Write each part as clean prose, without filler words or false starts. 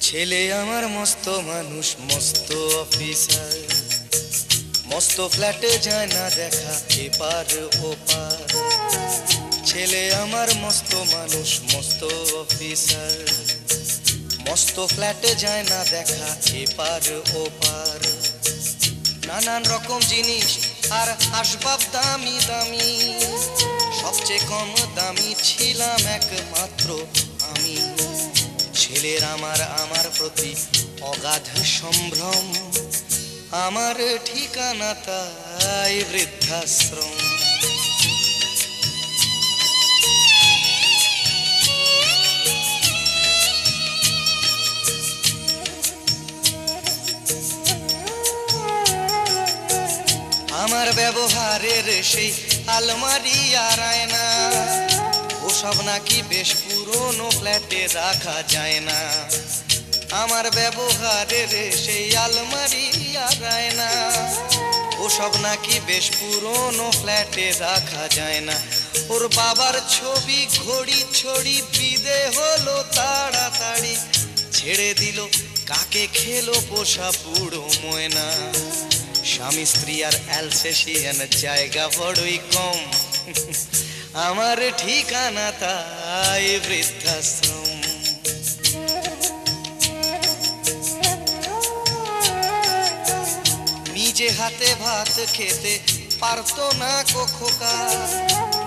ছেলে আমার মস্ত মানুষ, মস্ত অফিসার, মস্ত ফ্ল্যাটে যায় না দেখা এপার ওপার। ছেলে আমার মস্ত মানুষ, মস্ত অফিসার, মস্ত ফ্ল্যাটে যায় না দেখা এপার ওপার। নানান রকম জিনিস আর আসবাব দামি দামি, সবচেয়ে কম দামি ছিলাম একমাত্র আমি। ছেলের আমার প্রতি অগাধ সম্ভ্রম, আমার ঠিকানা তাই বৃদ্ধাশ্রম। আমার ব্যবহারের সেই আলমারি আর আয়না, ওসব নাকি বেশ পুরনো ফ্ল্যাটে রাখা যায় না। আমার ব্যবহারের সেই আলমারি আর আয়না, ওসব নাকি বেশ পুরনো ফ্ল্যাটে রাখা যায় না। ওর বাবার ছবি ঘড়ি ছড়ি বিদে হলো তাড়াতাড়ি, ছেড়ে দিল কাকে খেলো পোষা বুড়ো ময়না। স্বামী স্ত্রী আর অ্যালসেশিয়ান জায়গা বড়ই কম, আমার ঠিকানা তাই বৃদ্ধাশ্রম। নিজে হাতে ভাত খেতে পারতো না খোকা,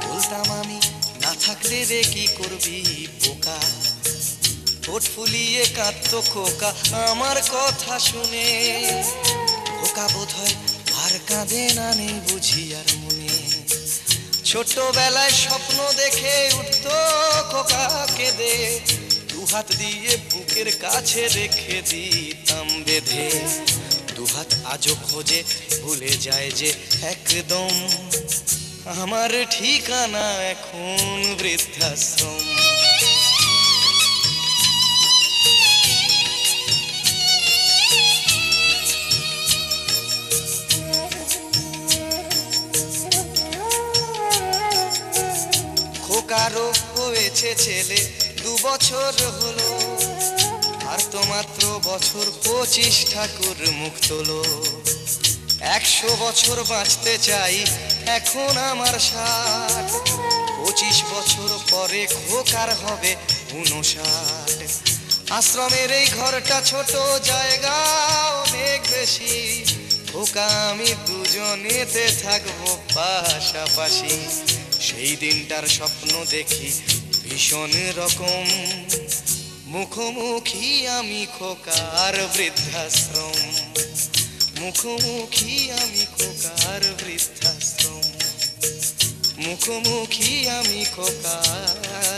বলতাম আমি না থাকলে রে কি করবি বোকা। ঠোঁট ফুলিয়ে কাঁদতো খোকা আমার কথা শুনে, খোকা বোধ হয় আর কাঁদে না, নেই বুঝি আর মনে। ছোটবেলায় স্বপ্ন দেখে উঠতো খোকা কেঁদে, দুহাত দিয়ে বুকের কাছে রেখে দিতাম বেঁধে। দুহাত আজও খোঁজে ভুলে যায় যে একদম, আমার ঠিকানা এখন বৃদ্ধাশ্রম। খোকারও হয়েছে ছেলে 2 বছর হলো, আর তো মাত্র বছর 25 ঠাকুর মুখ তোলো। 100 বছর বাঁচতে চাই এখন আমার 60, 25 বছর পরে খোকার হবে 59। আশ্রমের এই ঘরটা ছোট, জায়গা অনেক বেশি, খোকা আমি দুজনেতে থাকবো পাশাপাশি। সেই দিনটার স্বপ্ন দেখি ভীষণ রকম, মুখোমুখি আমি খোকার বৃদ্ধাশ্রম, মুখোমুখি আমি খোকার বৃদ্ধাশ্রম, মুখোমুখি আমি খোকার